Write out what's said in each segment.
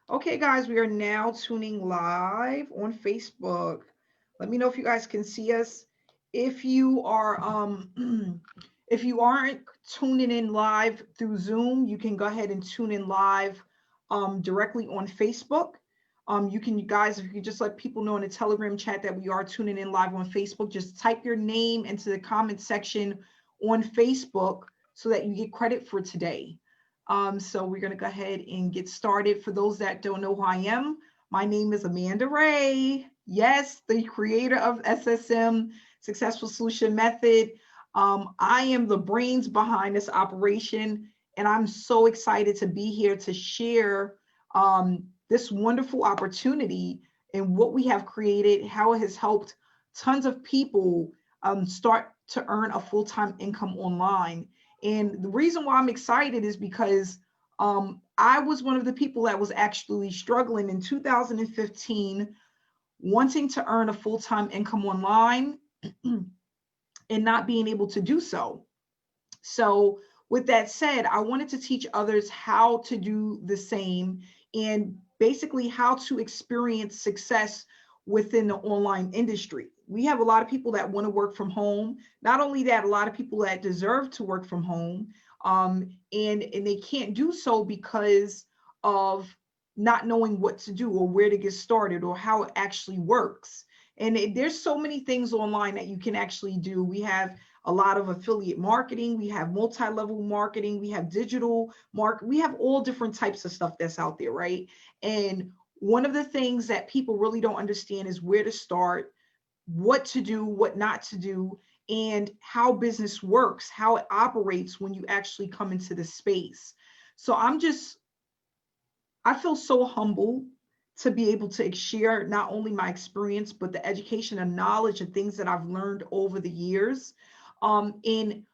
Okay, guys, we are now tuning live on Facebook. Let me know if you guys can see us. If you are if you aren't tuning in live through Zoom, you can go ahead and tune in live directly on Facebook. You can, you guys, if you could just let people know in the Telegram chat that we are tuning in live on Facebook, just type your name into the comment section on Facebook so that you get credit for today. So we're going to go ahead and get started. For those that don't know who I am, my name is Amanda Ray. Yes, the creator of SSM, Successful Solution Method. I am the brains behind this operation, and I'm so excited to be here to share this wonderful opportunity and what we have created, how it has helped tons of people start to earn a full-time income online. And the reason why I'm excited is because I was one of the people that was actually struggling in 2015, wanting to earn a full time income online and not being able to do so. So, with that said, I wanted to teach others how to do the same and basically how to experience success within the online industry. We have a lot of people that want to work from home. Not only that, a lot of people that deserve to work from home, and they can't do so because of not knowing what to do or where to get started or how it actually works. And there's so many things online that you can actually do. We have a lot of affiliate marketing, we have multi-level marketing, we have digital market, we have all different types of stuff that's out there, right? And one of the things that people really don't understand is where to start, what to do, what not to do, and how business works, how it operates when you actually come into the space. So I feel so humble to be able to share not only my experience, but the education and knowledge and things that I've learned over the years. And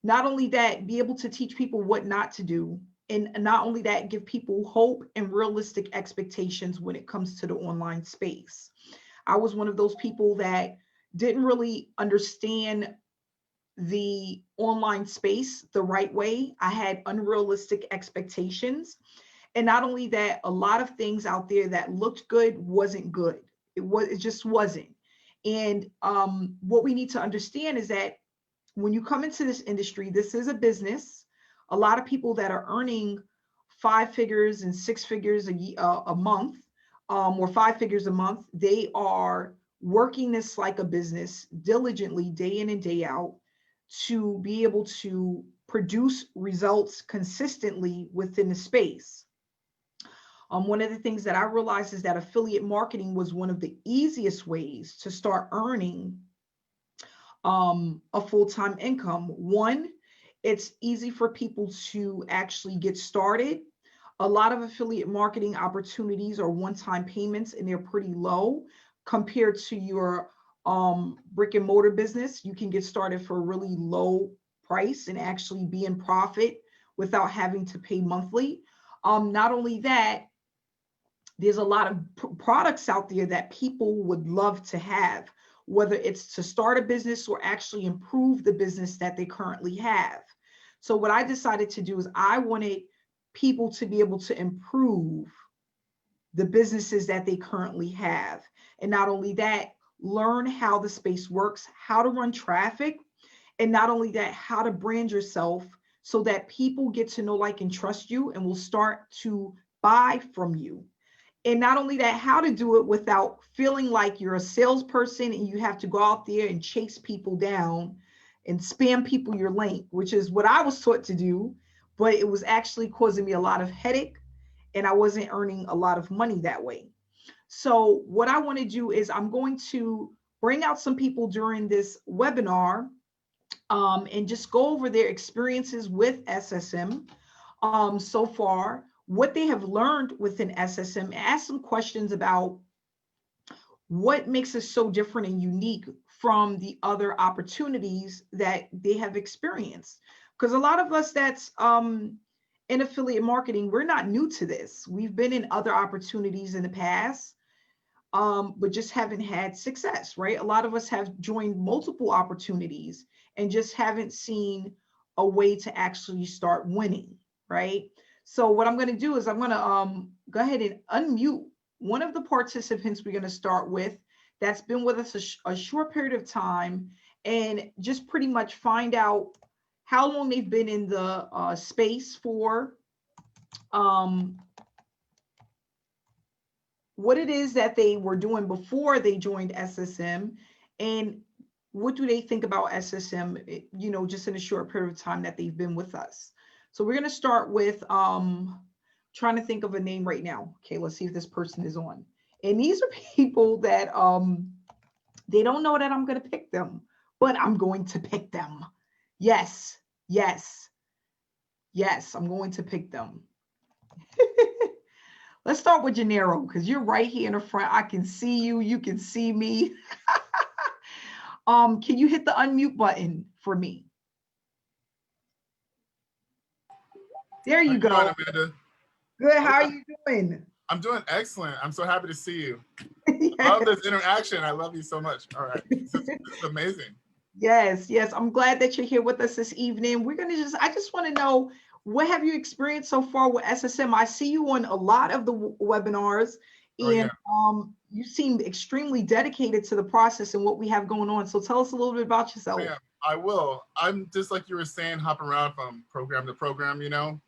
not only that, be able to teach people what not to do. And not only that, give people hope and realistic expectations when it comes to the online space. I was one of those people that didn't really understand the online space the right way. I had unrealistic expectations, and not only that, a lot of things out there that looked good wasn't good. It just wasn't. And what we need to understand is that when you come into this industry, this is a business. A lot of people that are earning five figures and six figures a month, or five figures a month, they are working this like a business diligently day in and day out to be able to produce results consistently within the space. One of the things that I realized is that affiliate marketing was one of the easiest ways to start earning a full time income. One, it's easy for people to actually get started. A lot of affiliate marketing opportunities are one time payments and they're pretty low compared to your brick and mortar business. You can get started for a really low price and actually be in profit without having to pay monthly. Not only that, there's a lot of products out there that people would love to have, whether it's to start a business or actually improve the business that they currently have. So, what I decided to do is I wanted people to be able to improve the businesses that they currently have. And not only that, learn how the space works, how to run traffic, and not only that, how to brand yourself so that people get to know, like, and trust you and will start to buy from you. And not only that, how to do it without feeling like you're a salesperson and you have to go out there and chase people down and spam people your link, which is what I was taught to do, but it was actually causing me a lot of headache and I wasn't earning a lot of money that way. So what I want to do is I'm going to bring out some people during this webinar, and just go over their experiences with SSM so far, what they have learned within SSM, ask some questions about what makes us so different and unique from the other opportunities that they have experienced. Because a lot of us that's in affiliate marketing, we're not new to this. We've been in other opportunities in the past, but just haven't had success, right? A lot of us have joined multiple opportunities and just haven't seen a way to actually start winning, right? So what I'm going to do is I'm going to go ahead and unmute one of the participants we're going to start with that's been with us a short period of time, and just pretty much find out how long they've been in the space for, um, what it is that they were doing before they joined SSM, and what do they think about SSM, you know, just in a short period of time that they've been with us. So we're going to start with trying to think of a name right now. Okay, let's see if this person is on. And these are people that they don't know that I'm going to pick them, but I'm going to pick them. Yes, yes, yes, I'm going to pick them. Let's start with Gennaro, because you're right here in the front. I can see you. You can see me. Can you hit the unmute button for me? There you go. How you doing, Amanda? Good. How are you doing? I'm doing excellent. I'm so happy to see you. Yes. I love this interaction. I love you so much. All right. This is amazing. Yes, yes. I'm glad that you're here with us this evening. I just want to know, what have you experienced so far with SSM? I see you on a lot of the webinars, and you seem extremely dedicated to the process and what we have going on. So tell us a little bit about yourself. Yeah, I will. I'm just like you were saying, hopping around from program to program, you know,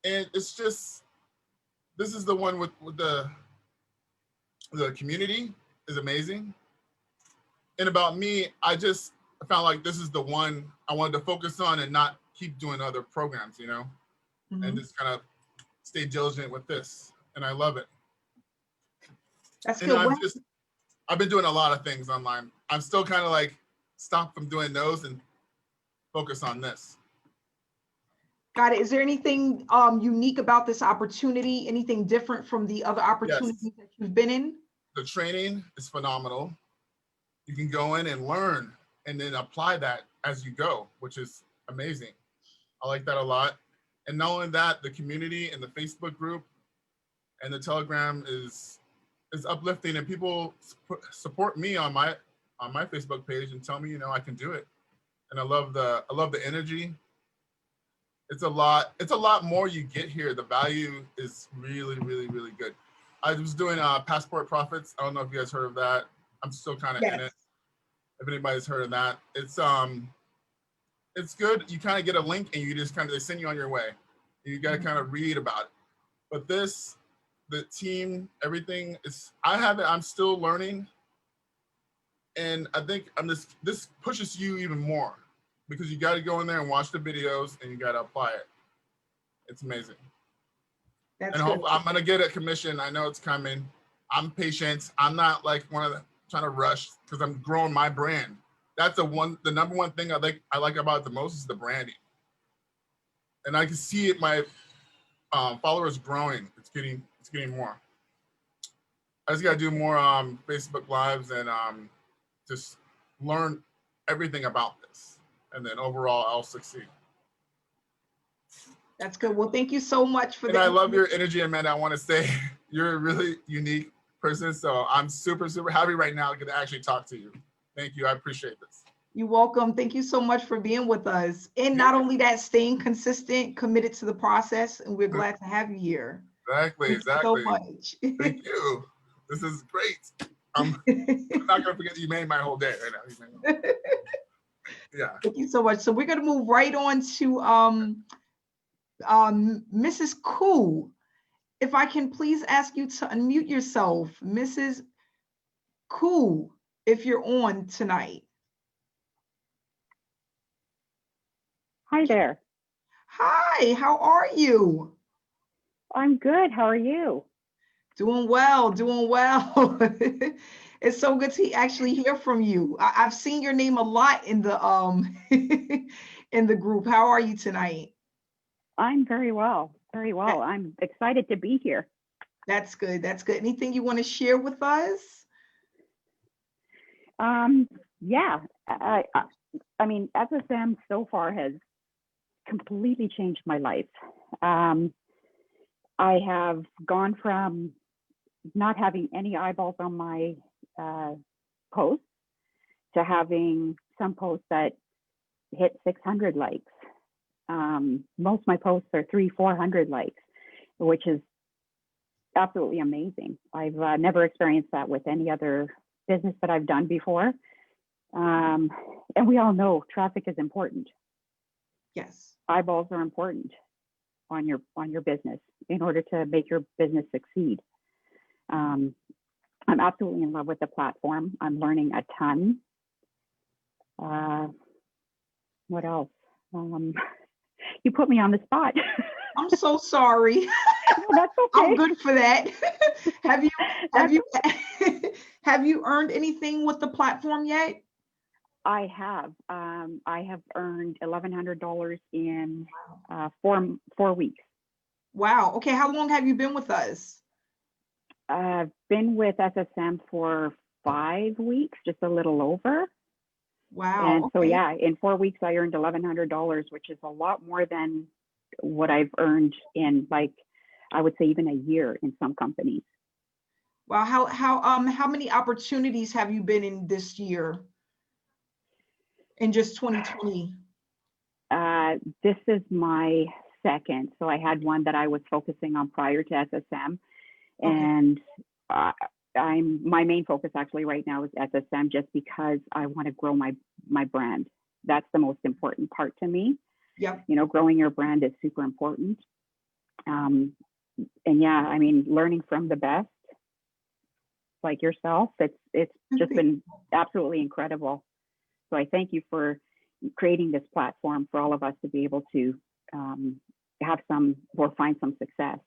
and it's just, this is the one with the community is amazing. And about me, I found like this is the one I wanted to focus on and not keep doing other programs, you know, and just kind of stay diligent with this. And I love it. That's and good. I've been doing a lot of things online. I'm still kind of like stop from doing those and focus on this. Got it. Is there anything unique about this opportunity? Anything different from the other opportunities that you've been in? The training is phenomenal. You can go in and learn and then apply that as you go, which is amazing. I like that a lot. And not only that, the community and the Facebook group and the Telegram is uplifting, and people support me on my Facebook page and tell me, you know, I can do it. And I love the energy. It's a lot more you get here. The value is really, really, really good. I was doing Passport Profits. I don't know if you guys heard of that. I'm still kind of in it. If anybody's heard of that, it's good. You kind of get a link and you just they send you on your way. You got to kind of read about it. But the team, everything is, I'm still learning. And I think this pushes you even more, because you got to go in there and watch the videos and you got to apply it. It's amazing. And hopefully I'm going to get a commission. I know it's coming. I'm patient. I'm not like one of the trying to rush, because I'm growing my brand. That's the number one thing I like about it the most is the branding. And I can see it, my followers growing. It's getting more. I just got to do more Facebook Lives and just learn everything about this. And then overall, I'll succeed. That's good. Well, thank you so much for that. And I love your energy, Amanda. I want to say you're a really unique person. So I'm super, super happy right now to actually talk to you. Thank you. I appreciate this. You're welcome. Thank you so much for being with us. And not only that, staying consistent, committed to the process, and we're glad to have you here. Exactly. Thank you so much. Thank you. This is great. I'm not going to forget you made my whole day right now. Yeah. Thank you so much. So we're going to move right on to Mrs. Koo. If I can please ask you to unmute yourself, Mrs. Koo, if you're on tonight. Hi there. Hi, how are you? I'm good. How are you? Doing well, doing well. It's so good to actually hear from you. I've seen your name a lot in the in the group. How are you tonight? I'm very well, very well. I'm excited to be here. That's good. That's good. Anything you want to share with us? Yeah, I mean, SSM so far has completely changed my life. I have gone from not having any eyeballs on my posts to having some posts that hit 600 likes. Most of my posts are 300-400 likes, which is absolutely amazing. I've never experienced that with any other business that I've done before. And we all know traffic is important. Yes. Eyeballs are important on your business in order to make your business succeed. I'm absolutely in love with the platform. I'm learning a ton. What else? You put me on the spot. I'm so sorry. No, that's okay. I'm good for that. Have you earned anything with the platform yet? I have. I have earned $1,100 in 4 weeks. Wow. Okay. How long have you been with us? I've been with SSM for 5 weeks, just a little over. Wow. And so, okay. yeah, in 4 weeks, I earned $1,100, which is a lot more than what I've earned in, like, I would say even a year in some companies. Wow. How many opportunities have you been in this year? In just 2020? This is my second. So I had one that I was focusing on prior to SSM. And my main focus actually right now is SSM, just because I want to grow my brand. That's the most important part to me. Yep. You know, growing your brand is super important. And yeah, I mean, learning from the best, like yourself, it's just been absolutely incredible. So I thank you for creating this platform for all of us to be able to have some or find some success.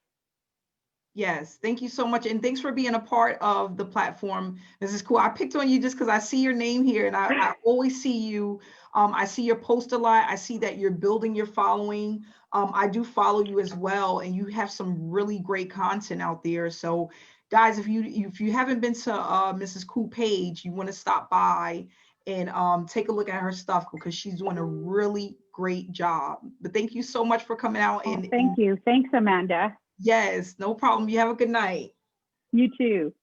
Yes, thank you so much. And thanks for being a part of the platform. This is cool. I picked on you just because I see your name here, and I always see you. I see your post a lot. I see that you're building your following. I do follow you as well, and you have some really great content out there. So guys, if you haven't been to Mrs. Cool page, you want to stop by and take a look at her stuff, because she's doing a really great job. But thank you so much for coming out. And thank you. Thanks, Amanda. Yes, no problem. You have a good night. You too.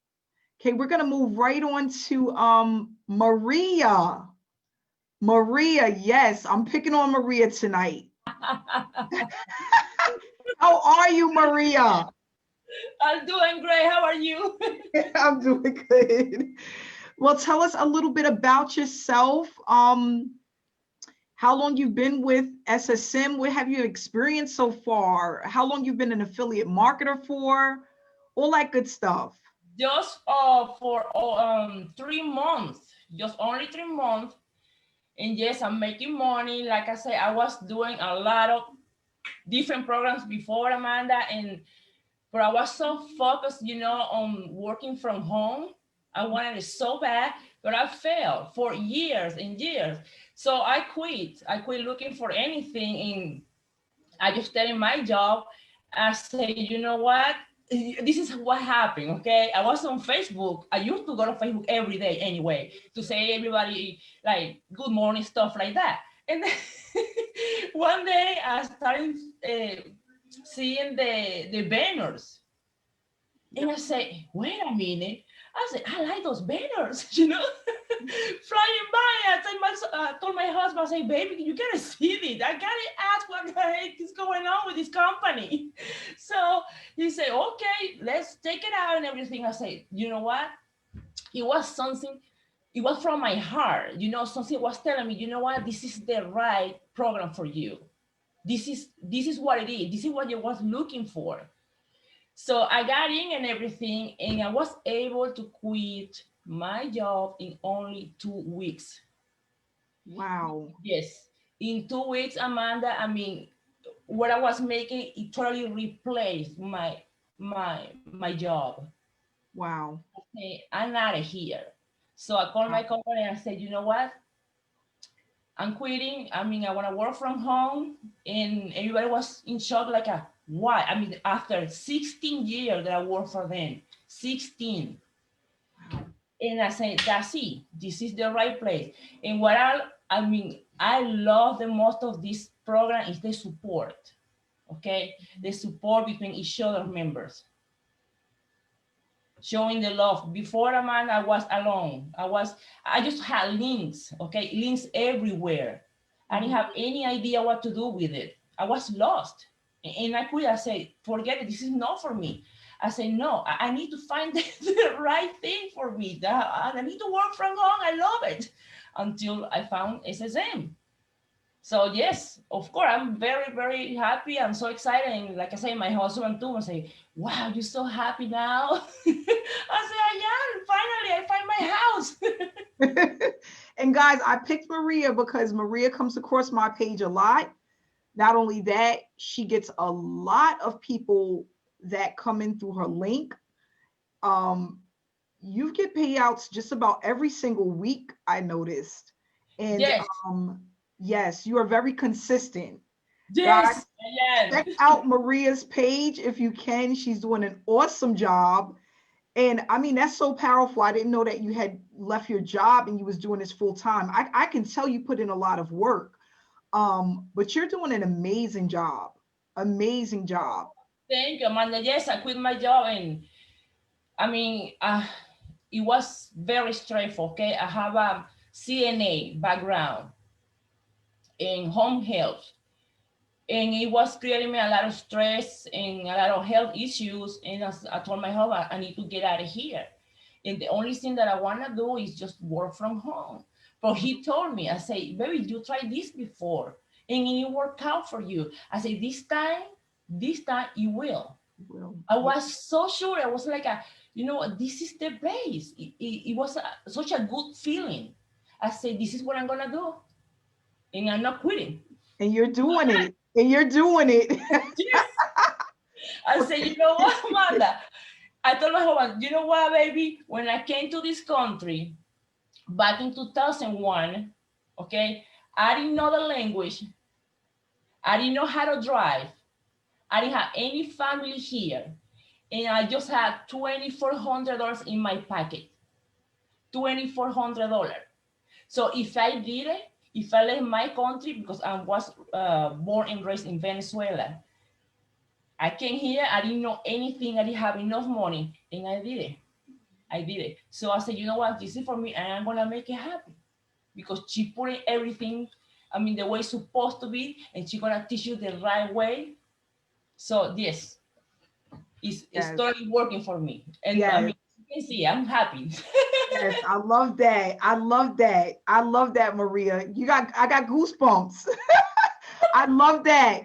Okay, we're gonna move right on to Maria. Maria, yes, I'm picking on Maria tonight. How are you, Maria? I'm doing great. How are you? I'm doing good. Well, tell us a little bit about yourself. How long you've been with SSM? What have you experienced so far? How long you've been an affiliate marketer for? All that good stuff. Just for 3 months, just only 3 months. And yes, I'm making money. Like I said, I was doing a lot of different programs before, Amanda, but I was so focused, on working from home. I wanted it so bad, but I failed for years and years. So I quit. I quit looking for anything, and I just stayed in my job. I say, you know what? This is what happened, okay? I was on Facebook. I used to go to Facebook every day anyway to say everybody like good morning, stuff like that. And then one day I started seeing the banners. And I say, wait a minute. I said, I like those banners, flying by. I told my husband, I say, baby, you gotta see this. I gotta ask what the heck is going on with this company. So he said, okay, let's take it out and everything. I say, you know what? It was something, it was from my heart. Something was telling me, you know what? This is the right program for you. This is what it is. This is what you was looking for. So I got in and everything, and I was able to quit my job in only 2 weeks. Wow. Yes. In 2 weeks, Amanda, I mean, what I was making, it totally replaced my job. Wow. Okay, I'm out of here. So I called my company and I said, you know what? I'm quitting. I mean, I want to work from home. And everybody was in shock, like, why? I mean, after 16 years that I worked for them, 16. Wow. And I said, that's it. This is the right place. And what I love the most of this program is the support. Okay? The support between each other members. Showing the love. Before, Amanda, I was alone. I just had links, okay? Links everywhere. I didn't have any idea what to do with it. I was lost. And I could, I say, forget it, this is not for me. I say, no, I need to find the right thing for me. I need to work from home. I love it. Until I found SSM. So yes, of course, I'm very, very happy. I'm so excited. And like I say, my husband too will say, wow, you're so happy now. I say, I am. Finally, I find my house. And guys, I picked Maria because Maria comes across my page a lot. Not only that, she gets a lot of people that come in through her link. You get payouts just about every single week, I noticed. And Yes, yes, you are very consistent. Guys, yes, check yes. out Maria's page if you can. She's doing an awesome job. And I mean, that's so powerful. I didn't know that you had left your job and you was doing this full time. I can tell you put in a lot of work. But you're doing an amazing job. Amazing job. Thank you, Amanda. Yes, I quit my job, and I mean, it was very stressful. Okay, I have a CNA background in home health, and it was creating me a lot of stress and a lot of health issues. And as I told my husband, I need to get out of here. And the only thing that I want to do is just work from home. But he told me, I say, baby, you tried this before and it worked out for you. I say, this time it will. Well, I was so sure. I was like, this is the base. It was such a good feeling. I said, this is what I'm going to do. And I'm not quitting. and you're doing it. And you're doing it. Yes. I said, you know what, Amanda? I told my husband, you know what, baby? When I came to this country back in 2001, okay, I didn't know the language. I didn't know how to drive. I didn't have any family here. And I just had $2,400 in my pocket. $2,400. So if I did it, if I left my country, because I was born and raised in Venezuela, I came here, I didn't know anything, I didn't have enough money, and I did it. I did it. So I said, you know what, this is for me, and I'm gonna make it happen. Because she put in everything, I mean, the way it's supposed to be, and she's gonna teach you the right way. So yes, it's Yes. totally working for me. And Yes. I mean, you can see, I'm happy. Yes, I love that. I love that. I love that, Maria. I got goosebumps. I love that.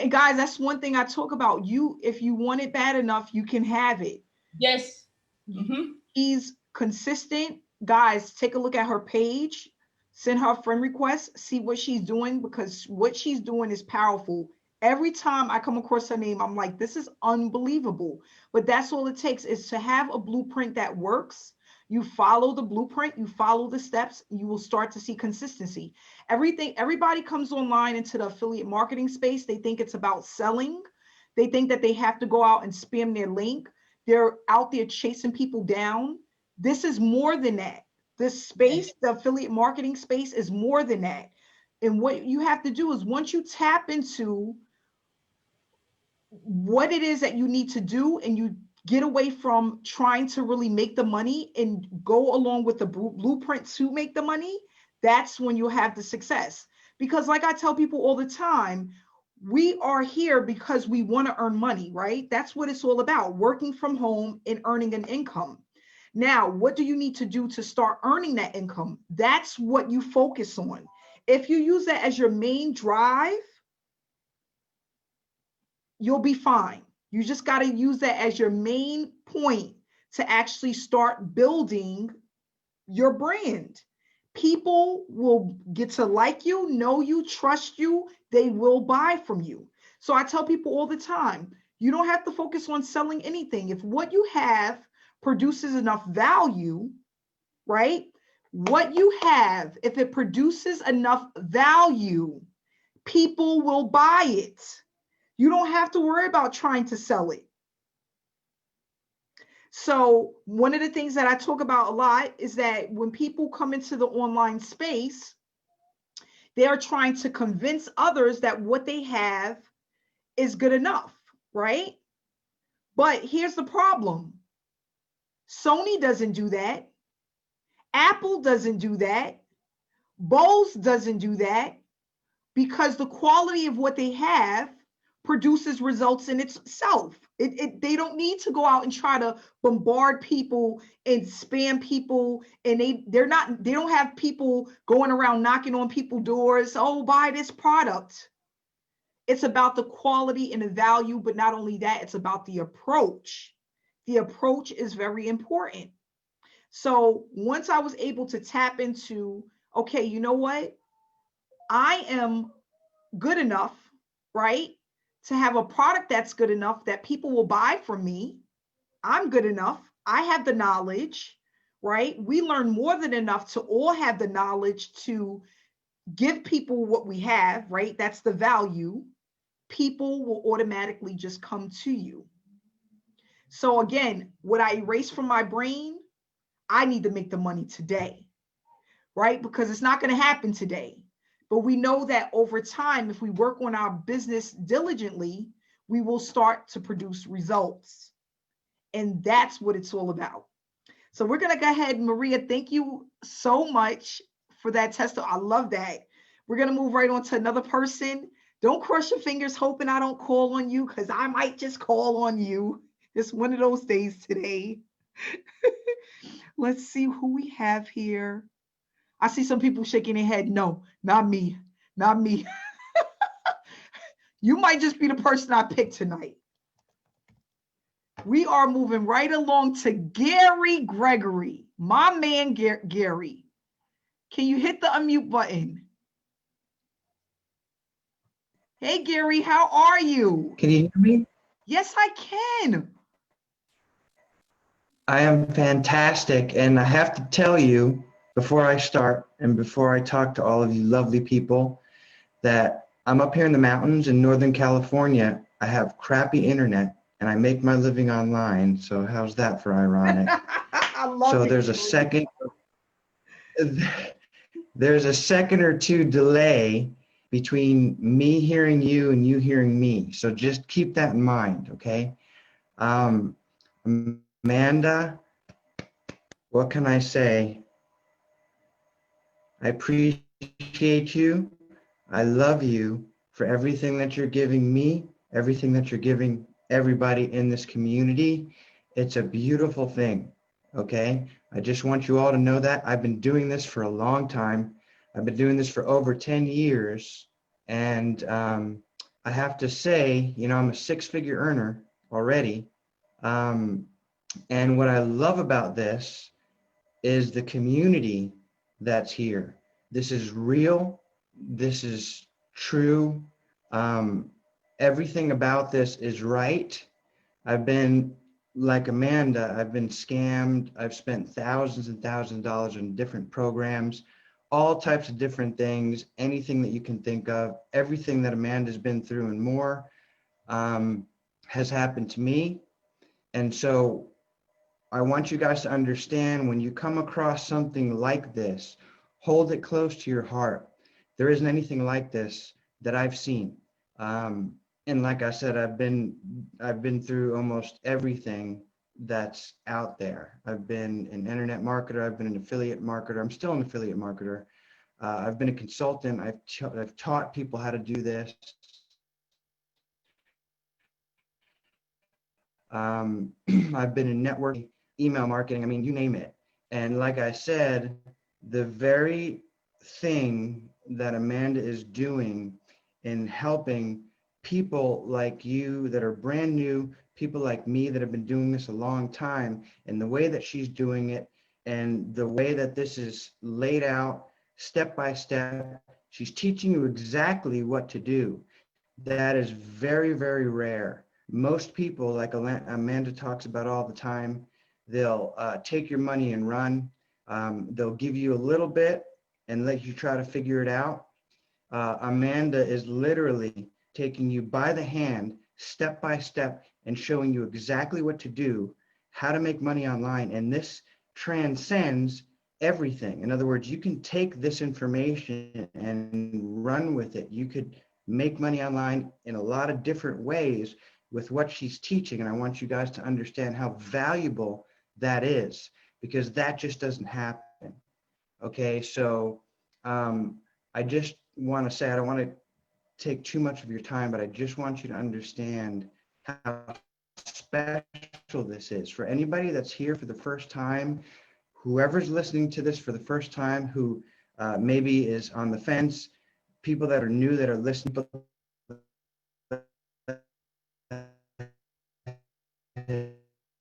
Guys, that's one thing I talk about. If you want it bad enough, you can have it. Yes. Mm-hmm. She's consistent. Guys, take a look at her page, send her a friend request, see what she's doing, because what she's doing is powerful. Every time I come across her name, I'm like, this is unbelievable. But that's all it takes, is to have a blueprint that works. You follow the blueprint, you follow the steps, you will start to see consistency. Everybody comes online into the affiliate marketing space. They think it's about selling. They think that they have to go out and spam their link. They're out there chasing people down. This is more than that. This space, the affiliate marketing space, is more than that. And what you have to do is, once you tap into what it is that you need to do, and you get away from trying to really make the money and go along with the blueprint to make the money, that's when you'll have the success. Because like I tell people all the time, we are here because we want to earn money, right? That's what it's all about, working from home and earning an income. Now, what do you need to do to start earning that income? That's what you focus on. If you use that as your main drive, you'll be fine. You just got to use that as your main point to actually start building your brand. People will get to like you, know you, trust you. They will buy from you. So I tell people all the time, you don't have to focus on selling anything. If what you have produces enough value, right? What you have, if it produces enough value, people will buy it. You don't have to worry about trying to sell it. So one of the things that I talk about a lot is that when people come into the online space, they are trying to convince others that what they have is good enough, right? But here's the problem. Sony doesn't do that. Apple doesn't do that. Bose doesn't do that, because the quality of what they have produces results in itself. They don't need to go out and try to bombard people and spam people, and they don't have people going around knocking on people's doors, oh, buy this product. It's about the quality and the value, but not only that, it's about the approach. The approach is very important. So once I was able to tap into, okay, you know what? I am good enough, right? To have a product that's good enough that people will buy from me. I'm good enough. I have the knowledge, right? We learn more than enough to all have the knowledge to give people what we have, right? That's the value. People will automatically just come to you. So again, what I erase from my brain, I need to make the money today, right? Because it's not going to happen today. But we know that over time, if we work on our business diligently, we will start to produce results. And that's what it's all about. So we're going to go ahead, Maria, thank you so much for that testimony. I love that. We're going to move right on to another person. Don't cross your fingers hoping I don't call on you, because I might just call on you. It's one of those days today. Let's see who we have here. I see some people shaking their head. No, not me. Not me. You might just be the person I picked tonight. We are moving right along to Gary Gregory. My man, Gary. Can you hit the unmute button? Hey, Gary, how are you? Can you hear me? Yes, I can. I am fantastic. And I have to tell you, before I start and before I talk to all of you lovely people, that I'm up here in the mountains in Northern California. I have crappy internet and I make my living online. So how's that for ironic? I love So it. there's a second or two delay between me hearing you and you hearing me. So just keep that in mind, okay? Amanda, what can I say? I appreciate you. I love you for everything that you're giving me, everything that you're giving everybody in this community. It's a beautiful thing, okay? I just want you all to know that. I've been doing this for a long time. I've been doing this for over 10 years. And I have to say, you know, I'm a six-figure earner already. And what I love about this is the community that's here. This is real. This is true. Everything about this is right. I've been like Amanda, I've been scammed. I've spent thousands and thousands of dollars in different programs, all types of different things, anything that you can think of. Everything that Amanda's been through and more has happened to me. And so I want you guys to understand, when you come across something like this, hold it close to your heart. There isn't anything like this that I've seen. And like I said, I've been through almost everything that's out there. I've been an internet marketer. I've been an affiliate marketer. I'm still an affiliate marketer. I've been a consultant. I've taught people how to do this. I've been in networking, email marketing, I mean, you name it. And like I said, the very thing that Amanda is doing in helping people like you that are brand new, people like me that have been doing this a long time, and the way that she's doing it and the way that this is laid out step by step, she's teaching you exactly what to do. That is very, very rare. Most people, like Amanda talks about all the time, they'll take your money and run. They'll give you a little bit and let you try to figure it out. Amanda is literally taking you by the hand, step by step, and showing you exactly what to do, how to make money online. And this transcends everything. In other words, you can take this information and run with it. You could make money online in a lot of different ways with what she's teaching. And I want you guys to understand how valuable that is, because that just doesn't happen. Okay, so I just want to say, I don't want to take too much of your time, but I just want you to understand how special this is. For anybody that's here for the first time, whoever's listening to this for the first time, who maybe is on the fence, people that are new that are listening,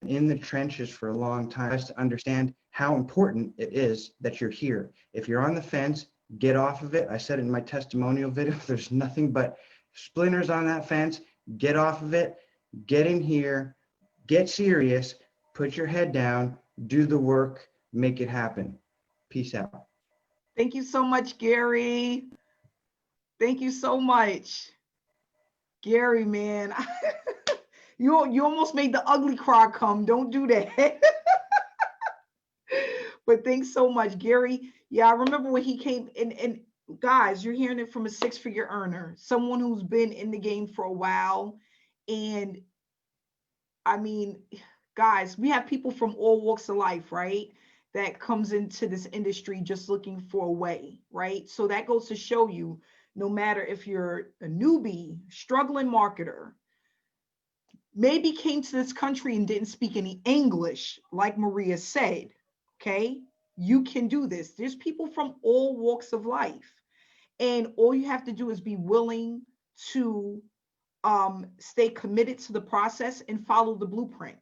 in the trenches for a long time, just to understand how important it is that you're here. If you're on the fence, get off of it. I said it in my testimonial video, there's nothing but splinters on that fence. Get off of it, get in here, get serious, put your head down, do the work, make it happen. Peace out. Thank you so much, Gary. Thank you so much. Gary, man. You almost made the ugly cry come. Don't do that. But thanks so much, Gary. Yeah, I remember when he came in, and guys, you're hearing it from a six-figure earner, someone who's been in the game for a while. And I mean, guys, we have people from all walks of life, right? That comes into this industry just looking for a way, right? So that goes to show you, no matter if you're a newbie, struggling marketer, maybe came to this country and didn't speak any English, like Maria said, okay? You can do this. There's people from all walks of life. And all you have to do is be willing to stay committed to the process and follow the blueprint.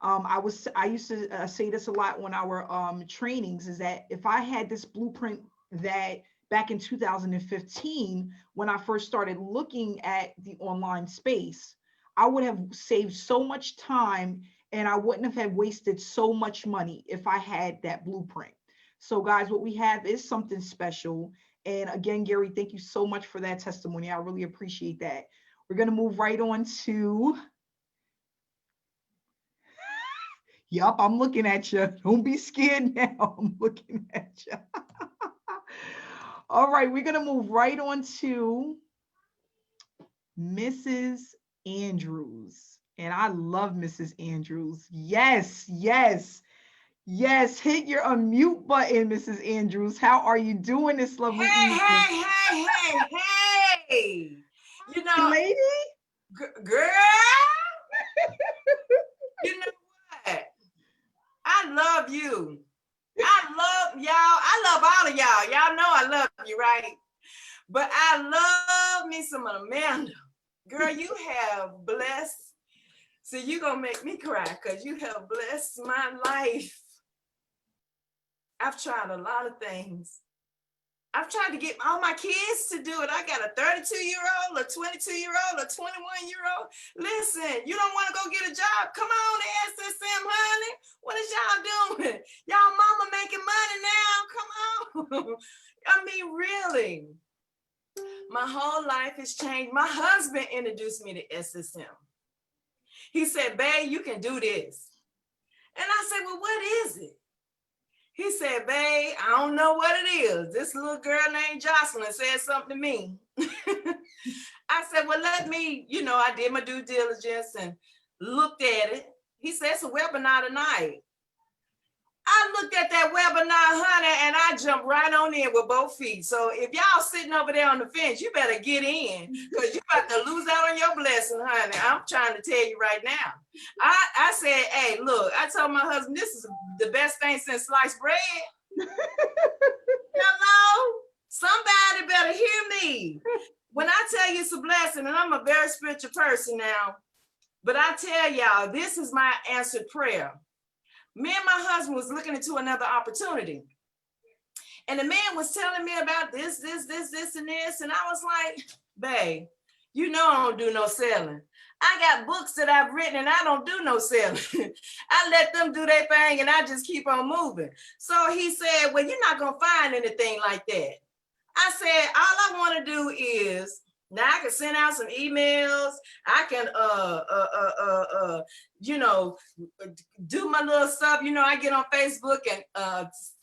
I used to say this a lot when our trainings, is that if I had this blueprint that back in 2015, when I first started looking at the online space, I would have saved so much time and I wouldn't have had wasted so much money if I had that blueprint. So guys, what we have is something special. And again, Gary, thank you so much for that testimony. I really appreciate that. We're going to move right on to, yep, I'm looking at you. Don't be scared now. I'm looking at you. All right, we're going to move right on to Mrs. Andrews. And I love Mrs. Andrews. Yes, yes, yes. Hit your unmute button, Mrs. Andrews. How are you doing this lovely evening? Hey. You know, lady? Girl, you know what? I love you. I love y'all. I love all of y'all. Y'all know I love you, right? But I love me some Amanda. Girl, you have blessed. See, you're going to make me cry because you have blessed my life. I've tried a lot of things. I've tried to get all my kids to do it. I got a 32-year-old, a 22-year-old, a 21-year-old. Listen, you don't want to go get a job? Come on to SSM, honey. What is y'all doing? Y'all mama making money now. Come on. I mean, really. My whole life has changed. My husband introduced me to SSM. He said, babe, you can do this. And I said, well, what is it? He said, babe, I don't know what it is. This little girl named Jocelyn said something to me. I said, well, let me, I did my due diligence and looked at it. He said, it's a webinar tonight. I looked at that webinar, honey, and I jumped right on in with both feet. So if y'all sitting over there on the fence, you better get in because you're about to lose out on your blessing, honey. I'm trying to tell you right now. I said, hey, look, I told my husband, this is the best thing since sliced bread. Hello? Somebody better hear me. When I tell you it's a blessing, and I'm a very spiritual person now, but I tell y'all, this is my answered prayer. Me and my husband was looking into another opportunity. And the man was telling me about this, and this. And I was like, babe, I don't do no selling. I got books that I've written and I don't do no selling. I let them do their thing and I just keep on moving. So he said, well, you're not going to find anything like that. I said, all I want to do is, now I can send out some emails. I can, do my little stuff. I get on Facebook and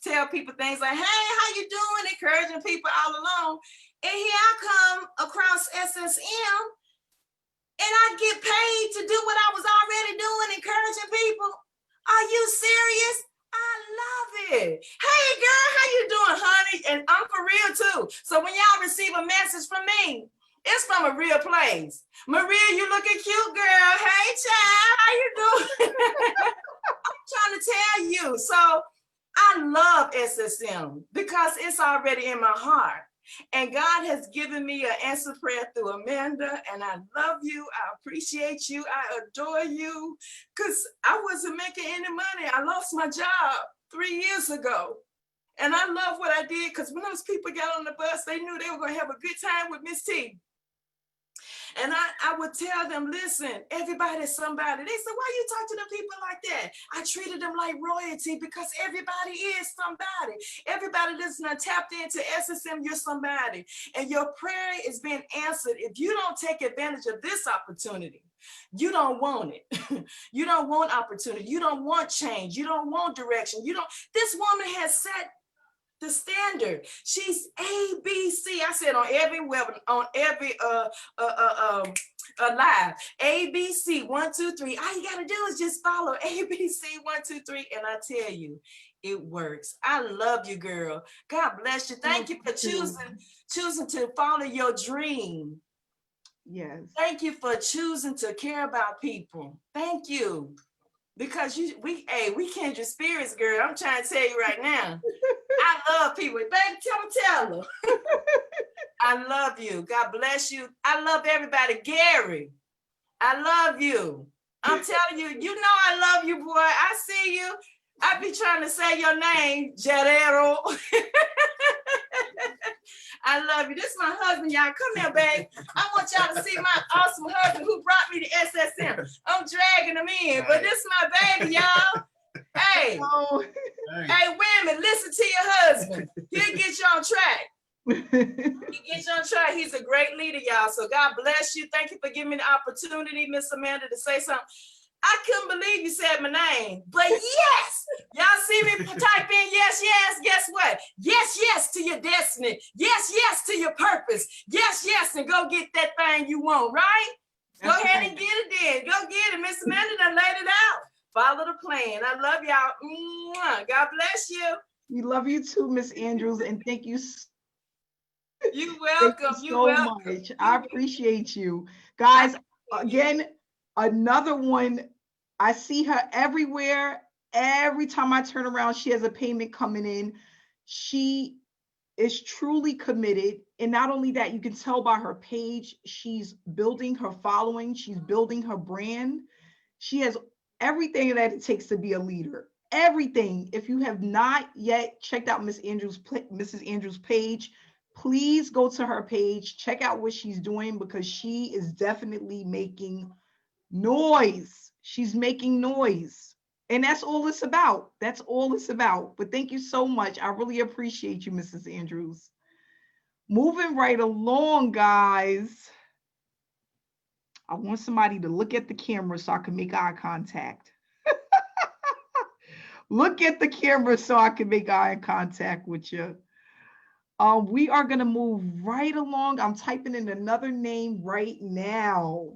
tell people things like, hey, how you doing? Encouraging people all along. And here I come across SSM and I get paid to do what I was already doing, encouraging people. Are you serious? I love it. Hey, girl, how you doing, honey? And I'm for real, too. So when y'all receive a message from me, It's from a real place. Maria, you looking cute, girl. Hey, child, how you doing? I'm trying to tell you. So I love SSM because it's already in my heart. And God has given me an answer prayer through Amanda, and I love you. I appreciate you. I adore you because I wasn't making any money. I lost my job 3 years ago. And I love what I did because when those people got on the bus, they knew they were going to have a good time with Miss T. And I would tell them, listen, everybody's somebody. They said, why you talk to them people like that? I treated them like royalty because everybody is somebody. Everybody that's not tapped into SSM, you're somebody. And your prayer is being answered. If you don't take advantage of this opportunity, you don't want it. You don't want opportunity. You don't want change. You don't want direction. This woman has set the standard. She's ABC. I said on every webinar, on every live, ABC 1, 2, 3. All you gotta do is just follow ABC 1, 2, 3, and I tell you, it works. I love you, girl. God bless you. Thank you for choosing to follow your dream. Yes. Thank you for choosing to care about people. Thank you. Because we kindred spirits, girl. I'm trying to tell you right now. I love people. Baby, tell her. I love you. God bless you. I love everybody. Gary, I love you. I'm telling you, you know I love you, boy. I see you. I be trying to say your name, Jarero. I love you. This is my husband, y'all. Come here, babe. I want y'all to see my awesome husband who brought me to SSM. I'm dragging him in, but this is my baby, y'all. Hey, hey, women, listen to your husband. He'll get you on track. He gets you on track. He's a great leader, y'all. So God bless you. Thank you for giving me the opportunity, Miss Amanda, to say something. I couldn't believe you said my name, but yes, y'all see me type in yes, yes, guess what? Yes, yes to your destiny. Yes, yes to your purpose. Yes, yes, and go get that thing you want, right? Go ahead and get it then. Go get it. Miss Amanda done laid it out. Follow the plan. I love y'all. God bless you. We love you too, Miss Andrews, and thank you. You're welcome. You're welcome. Much. I appreciate you. Guys, again, another one. I see her everywhere. Every time I turn around, she has a payment coming in. She is truly committed. And not only that, you can tell by her page, she's building her following. She's building her brand. She has everything that it takes to be a leader. Everything. If you have not yet checked out Mrs. Andrews' page, please go to her page, check out what she's doing, because she is definitely making noise. She's making noise. And that's all it's about. That's all it's about. But thank you so much. I really appreciate you, Mrs. Andrews. Moving right along, guys. I want somebody to look at the camera so I can make eye contact. Look at the camera so I can make eye contact with you. We are going to move right along. I'm typing in another name right now.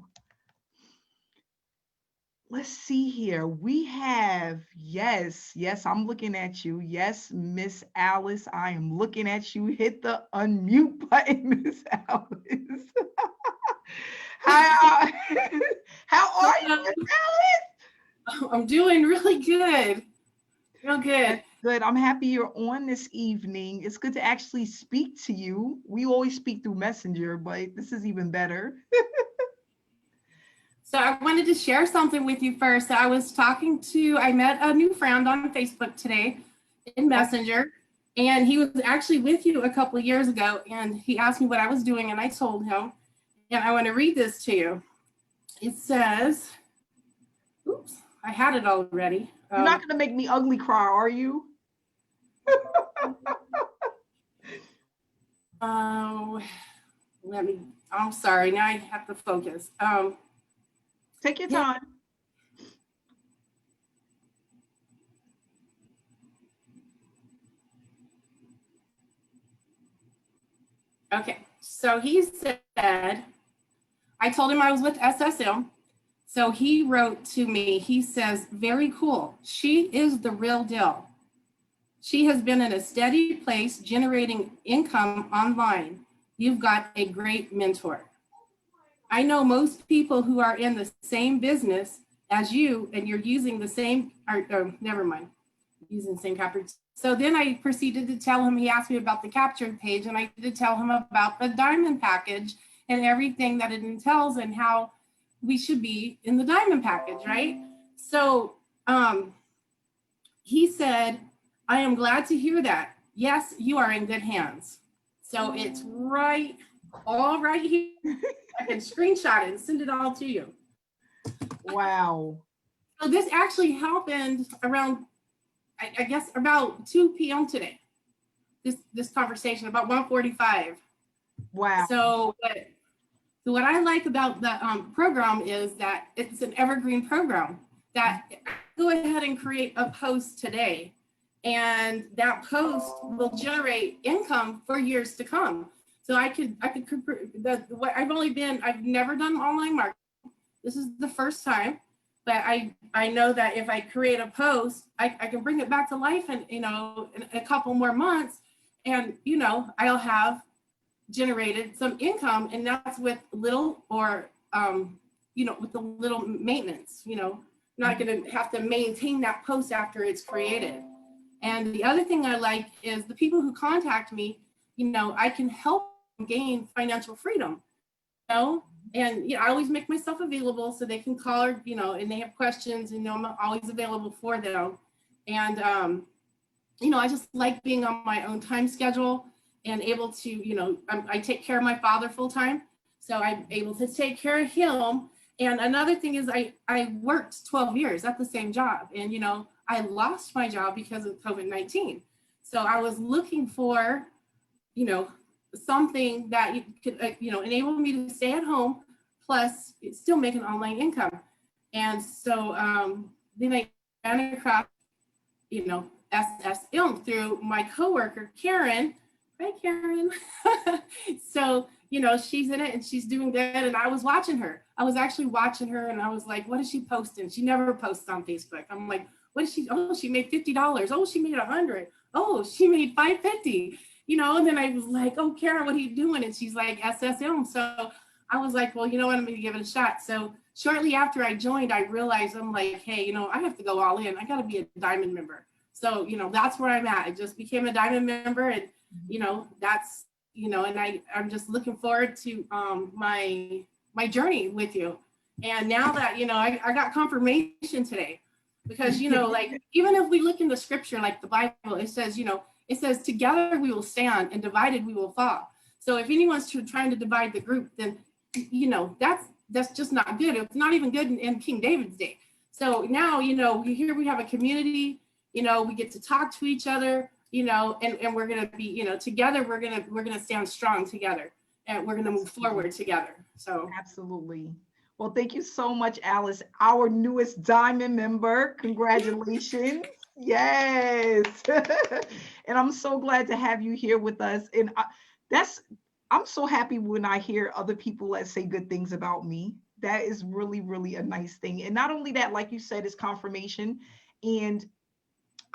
Let's see here. We have, yes, I'm looking at you. Yes, Miss Alice, I am looking at you. Hit the unmute button, Miss Alice. How are you, Miss Alice? I'm doing really good. Real good. Good. I'm happy you're on this evening. It's good to actually speak to you. We always speak through Messenger, but this is even better. So I wanted to share something with you first. I met a new friend on Facebook today in Messenger, and he was actually with you a couple of years ago, and he asked me what I was doing, and I told him, and I want to read this to you. It says, oops, I had it already. You're not going to make me ugly cry, are you? I'm sorry, now I have to focus. Take your time. Okay, so he said, I told him I was with SSM. So he wrote to me, he says, very cool. She is the real deal. She has been in a steady place generating income online. You've got a great mentor. I know most people who are in the same business as you, and you're using the same, or never mind, using the same capture. So then I proceeded to tell him, he asked me about the captured page, and I did tell him about the diamond package and everything that it entails and how we should be in the diamond package, right? So he said, I am glad to hear that. Yes, you are in good hands. So it's right, all right here. I can screenshot it and send it all to you. Wow. So this actually happened around, I guess, about 2 p.m. today. This conversation, about 1:45. Wow. So what I like about the program is that it's an evergreen program that I go ahead and create a post today, and that post will generate income for years to come. So I've never done online marketing. This is the first time, but I know that if I create a post, I can bring it back to life, and in a couple more months, and I'll have generated some income, and that's with little or with the little maintenance. Not going to have to maintain that post after it's created. And the other thing I like is the people who contact me, I can help them gain financial freedom, and I always make myself available so they can call, or and they have questions, and I'm always available for them. And I just like being on my own time schedule and able to, I take care of my father full time, so I'm able to take care of him. And another thing is I worked 12 years at the same job, and I lost my job because of COVID-19. So I was looking for, something that could, enable me to stay at home, plus still make an online income. And so then I ran across, SSM through my coworker, Karen. Hi, Karen. So, she's in it and she's doing good. And I was watching her. I was actually watching her, and I was like, what is she posting? She never posts on Facebook. I'm like, what is she? Oh, she made $50. Oh, she made $100. Oh, she made $550. And then I was like, oh, Karen, what are you doing? And she's like, SSM. So I was like, well, what, I'm going to give it a shot. So shortly after I joined, I realized, I'm like, hey, I have to go all in. I got to be a diamond member. So, that's where I'm at. I just became a diamond member, and, that's, and I'm just looking forward to my journey with you. And now that, I got confirmation today, because, like, even if we look in the scripture, like the Bible, it says, together we will stand, and divided we will fall. So if anyone's trying to divide the group, then, that's just not good. It's not even good in King David's day. So now, here we have a community, we get to talk to each other, and we're going to be, together, we're going to stand strong together, and we're going to move forward together. So absolutely. Well, thank you so much, Alice, our newest diamond member. Congratulations. Yes. And I'm so glad to have you here with us. And I'm so happy when I hear other people that say good things about me. That is really, really a nice thing. And not only that, like you said, is confirmation. And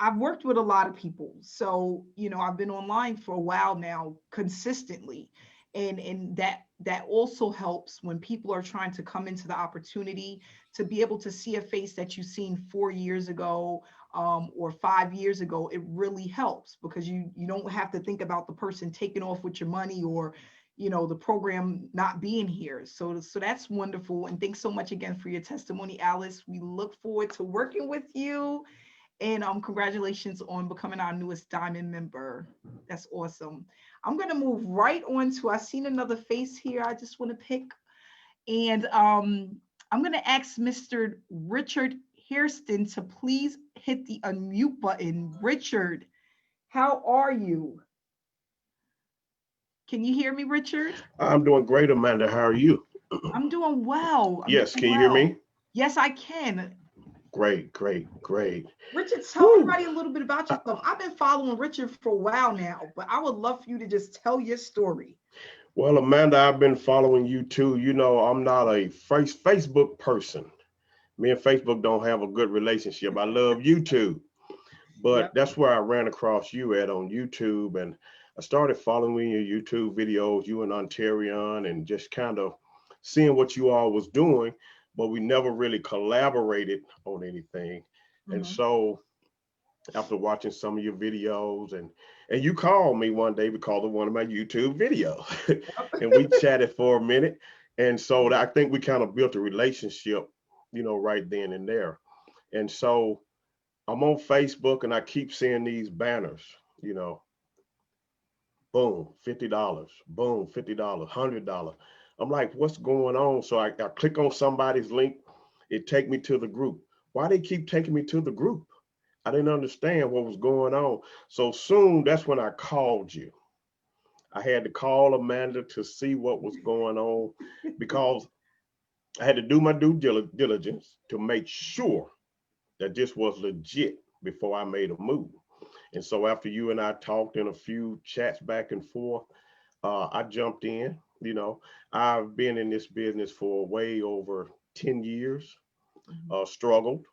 I've worked with a lot of people. So, I've been online for a while now, consistently. And that also helps when people are trying to come into the opportunity to be able to see a face that you've seen 4 years ago, or 5 years ago. It really helps, because you don't have to think about the person taking off with your money, or the program not being here. So that's wonderful. And thanks so much again for your testimony, Alice. We look forward to working with you. And congratulations on becoming our newest diamond member. That's awesome. I'm going to move right on to, I've seen another face here I just want to pick. And I'm going to ask Mr. Richard Hairston to please hit the unmute button. Richard, how are you? Can you hear me, Richard? I'm doing great, Amanda. How are you? I'm doing well. Yes, can you hear me? Yes, I can. Great. Richard, tell everybody a little bit about yourself. I've been following Richard for a while now, but I would love for you to just tell your story. Well, Amanda, I've been following you too. I'm not a Facebook person. Me and Facebook don't have a good relationship. I love YouTube, but That's where I ran across you on YouTube, and I started following your YouTube videos, you and Ontarian, and just kind of seeing what you all was doing, but we never really collaborated on anything. And so after watching some of your videos, and you called me one day because of one of my YouTube videos and we chatted for a minute. And so I think we kind of built a relationship, you know, right then and there. And so I'm on Facebook and I keep seeing these banners, you know, boom, $50, boom, $50, $100. I'm like, what's going on? So I click on somebody's link, it take me to the group. Why they keep taking me to the group? I didn't understand what was going on. So soon, that's when I called you. I had to call Amanda to see what was going on because I had to do my due diligence to make sure that this was legit before I made a move. And so after you and I talked in a few chats back and forth, I jumped in. You know, I've been in this business for way over 10 years, struggled,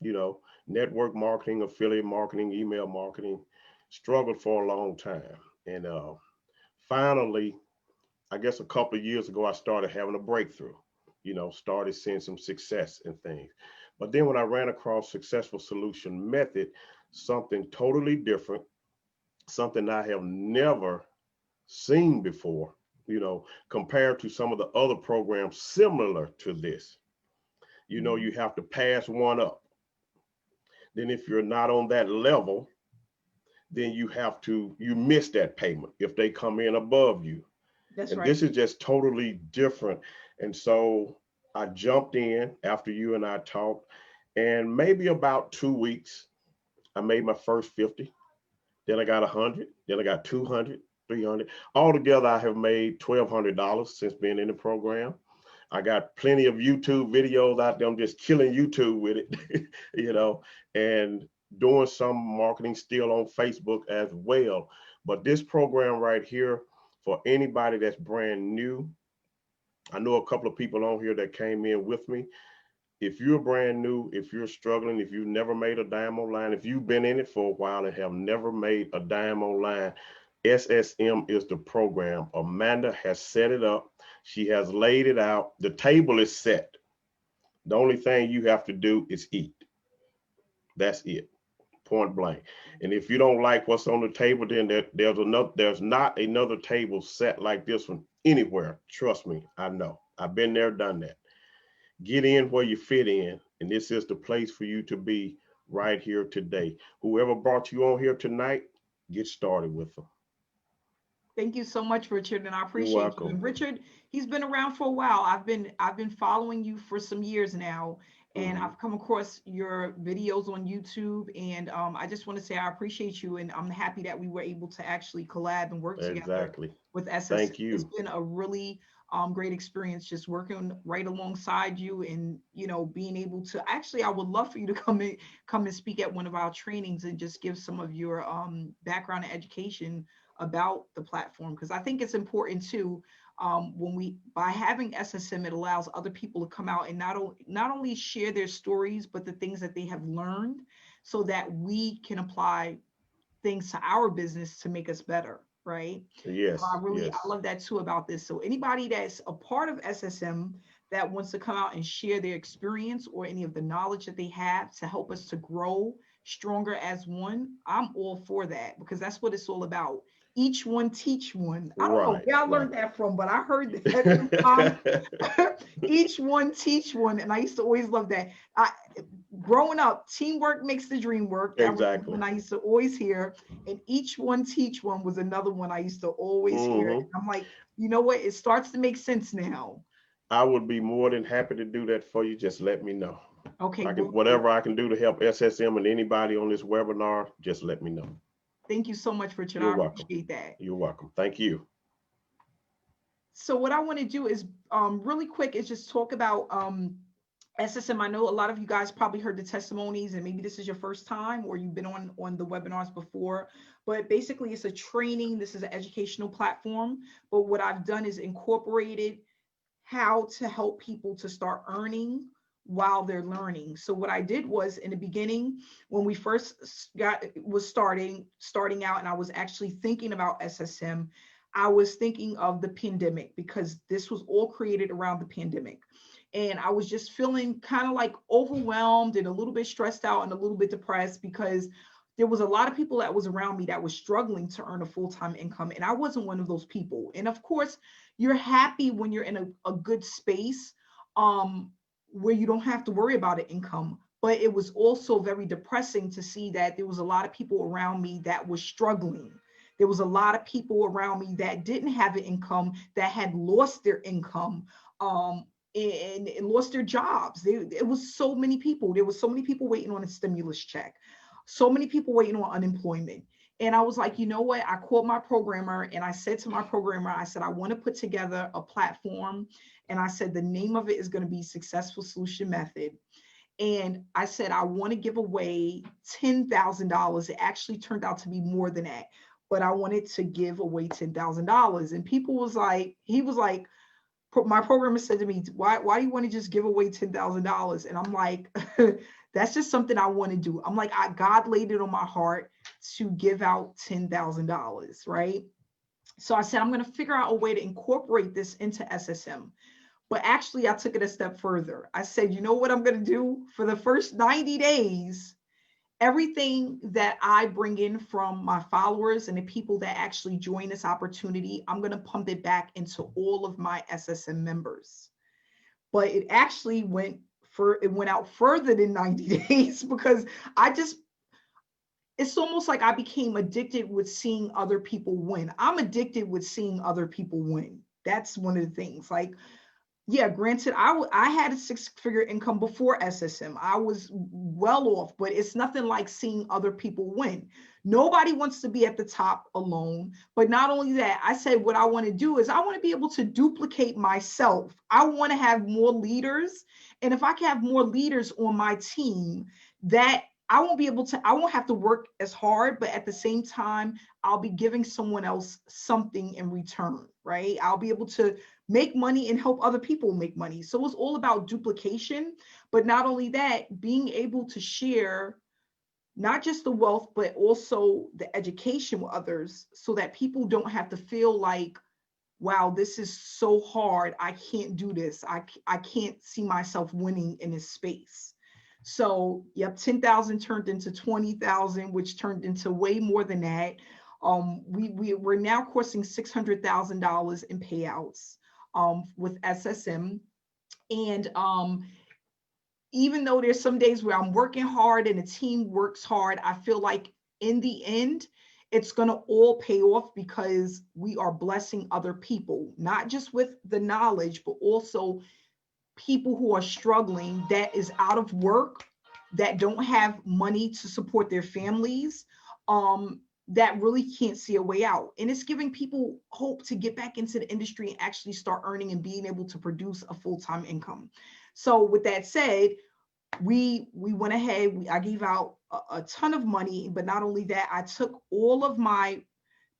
you know, network marketing, affiliate marketing, email marketing, struggled for a long time. And finally, I guess a couple of years ago, I started having a breakthrough, you know, started seeing some success and things. But then when I ran across Successful Solution Method, something totally different, something I have never seen before, you know, compared to some of the other programs similar to this. You know, you have to pass one up. Then if you're not on that level, then you miss that payment if they come in above you. That's and right. This is just totally different. And so I jumped in after you and I talked, and maybe about 2 weeks, I made my first 50. Then I got 100. Then I got 200, 300. Altogether, I have made $1,200 since being in the program. I got plenty of YouTube videos out there. I'm just killing YouTube with it, you know, and doing some marketing still on Facebook as well. But this program right here, for anybody that's brand new, I know a couple of people on here that came in with me. If you're brand new, if you're struggling, if you've never made a dime online, if you've been in it for a while and have never made a dime online, SSM is the program. Amanda has set it up. She has laid it out. The table is set. The only thing you have to do is eat. That's it, point blank. And if you don't like what's on the table, then there's not another table set like this one anywhere. Trust me, I know. I've been there, done that. Get in where you fit in, and this is the place for you to be right here today. Whoever brought you on here tonight, get started with them. Thank you so much, Richard, and I appreciate You're welcome. you. And Richard, he's been around for a while. I've been following you for some years now, and I've come across your videos on YouTube, and I just want to say I appreciate you, and I'm happy that we were able to actually collab and work together with SSM. Thank you. It's been a really great experience just working right alongside you, and you know, being able to actually, I would love for you to come and speak at one of our trainings and just give some of your background and education about the platform, because I think it's important too. By having SSM, it allows other people to come out and not only share their stories, but the things that they have learned, so that we can apply things to our business to make us better, right? Yes. So I love that too about this. So anybody that's a part of SSM that wants to come out and share their experience or any of the knowledge that they have to help us to grow stronger as one, I'm all for that, because that's what it's all about. Each one teach one. I don't know where I learned that from, but I heard that each one teach one, and I used to always love that. Growing up, teamwork makes the dream work. That was one I used to always hear, and each one teach one was another one I used to always hear. And I'm like, you know what? It starts to make sense now. I would be more than happy to do that for you. Just let me know. Okay. Whatever I can do to help SSM and anybody on this webinar, just let me know. Thank you so much, Richard. You're I appreciate that. You're welcome. Thank you. So what I want to do is really quick is just talk about SSM. I know a lot of you guys probably heard the testimonies, and maybe this is your first time or you've been on the webinars before, but basically it's a training. This is an educational platform, but what I've done is incorporated how to help people to start earning while they're learning. So what I did was, in the beginning, when we first starting out and I was actually thinking about SSM, I was thinking of the pandemic, because this was all created around the pandemic. And I was just feeling kind of like overwhelmed and a little bit stressed out and a little bit depressed, because there was a lot of people that was around me that was struggling to earn a full-time income. And I wasn't one of those people. And of course, you're happy when you're in a good space where you don't have to worry about an income. But it was also very depressing to see that there was a lot of people around me that was struggling. There was a lot of people around me that didn't have an income, that had lost their income, and lost their jobs. It was so many people. There was so many people waiting on a stimulus check, so many people waiting on unemployment. And I was like, you know what? I called my programmer and I said to my programmer, I said, I want to put together a platform. And I said, the name of it is going to be Successful Solution Method. And I said, I want to give away $10,000. It actually turned out to be more than that, but I wanted to give away $10,000. And people was like, he was like, my programmer said to me, why do you want to just give away $10,000? And I'm like, that's just something I want to do. I'm like, God laid it on my heart to give out $10,000, right? So I said, I'm going to figure out a way to incorporate this into SSM. But actually, I took it a step further. I said, you know what I'm going to do? For the first 90 days, everything that I bring in from my followers and the people that actually join this opportunity, I'm going to pump it back into all of my SSM members. But it actually went out further than 90 days, because it's almost like I became addicted with seeing other people win. I'm addicted with seeing other people win. That's one of the things. Like, yeah, granted, I had a 6-figure income before SSM. I was well off, but it's nothing like seeing other people win. Nobody wants to be at the top alone. But not only that, I said what I want to do is I want to be able to duplicate myself. I want to have more leaders. And if I can have more leaders on my team, that I won't have to work as hard, but at the same time, I'll be giving someone else something in return, right? I'll be able to make money and help other people make money. So it's all about duplication, but not only that, being able to share not just the wealth, but also the education with others, so that people don't have to feel like, wow, this is so hard. I can't do this. I can't see myself winning in this space. So, yep, 10,000 turned into 20,000, which turned into way more than that. We're now coursing $600,000 in payouts with SSM. And even though there's some days where I'm working hard and the team works hard, I feel like in the end, it's going to all pay off, because we are blessing other people, not just with the knowledge, but also people who are struggling, that is out of work, that don't have money to support their families, that really can't see a way out. And it's giving people hope to get back into the industry and actually start earning and being able to produce a full-time income. So with that said, we went ahead, I gave out a ton of money, but not only that, I took all of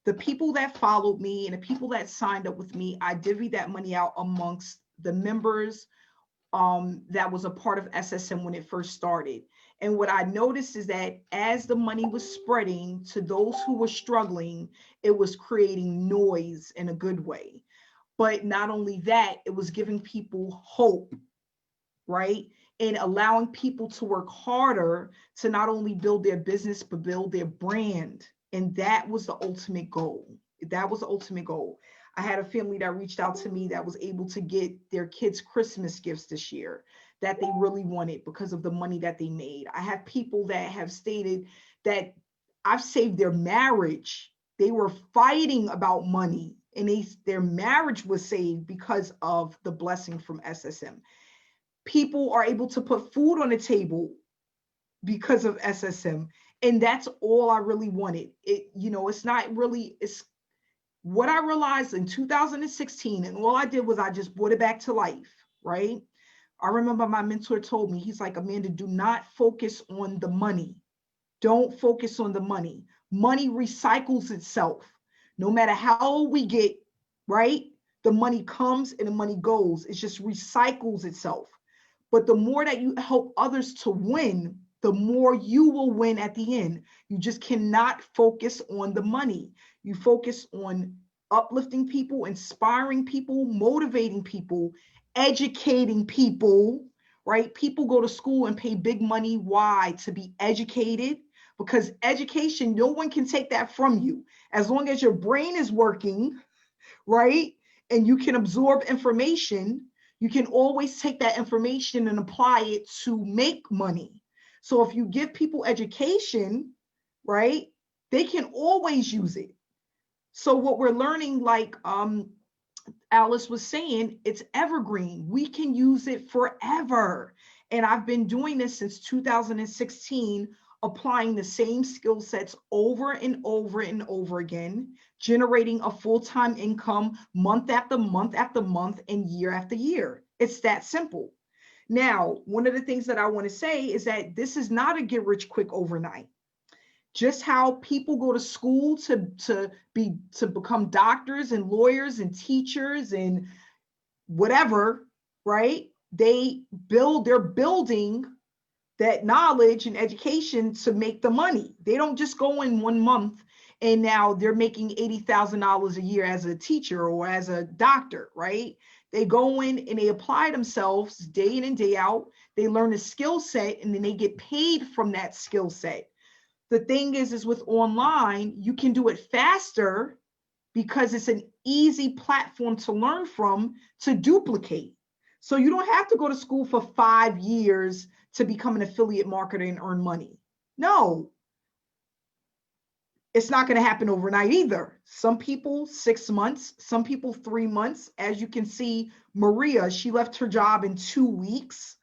the people that followed me and the people that signed up with me, I divvied that money out amongst the members that was a part of SSM when it first started. And what I noticed is that as the money was spreading to those who were struggling, it was creating noise in a good way. But not only that, it was giving people hope, right? And allowing people to work harder to not only build their business, but build their brand. And that was the ultimate goal. That was the ultimate goal. I had a family that reached out to me that was able to get their kids Christmas gifts this year that they really wanted because of the money that they made. I have people that have stated that I've saved their marriage. They were fighting about money and their marriage was saved because of the blessing from SSM. People are able to put food on the table because of SSM. And that's all I really wanted. It's not really, it's what I realized in 2016, and all I did was I just brought it back to life, right? I remember my mentor told me, he's like, Amanda, do not focus on the money. Don't focus on the money. Money recycles itself. No matter how old we get, right? The money comes and the money goes. It just recycles itself. But the more that you help others to win, the more you will win at the end. You just cannot focus on the money. You focus on uplifting people, inspiring people, motivating people, educating people, right? People go to school and pay big money. Why? To be educated, because education, no one can take that from you. As long as your brain is working, right? And you can absorb information, you can always take that information and apply it to make money. So if you give people education, right, they can always use it. So what we're learning, like Alice was saying, it's evergreen. We can use it forever. And I've been doing this since 2016, applying the same skill sets over and over and over again, generating a full-time income month after month after month and year after year. It's that simple. Now, one of the things that I want to say is that this is not a get rich quick overnight. Just how people go to school to become doctors and lawyers and teachers and whatever, right? They're building that knowledge and education to make the money. They don't just go in 1 month and now they're making $80,000 a year as a teacher or as a doctor, right? They go in and they apply themselves day in and day out. They learn a skill set and then they get paid from that skill set. The thing is with online, you can do it faster because it's an easy platform to learn from, to duplicate. So you don't have to go to school for 5 years to become an affiliate marketer and earn money. No, it's not going to happen overnight either. Some people 6 months, some people 3 months. As you can see, Maria, she left her job in 2 weeks,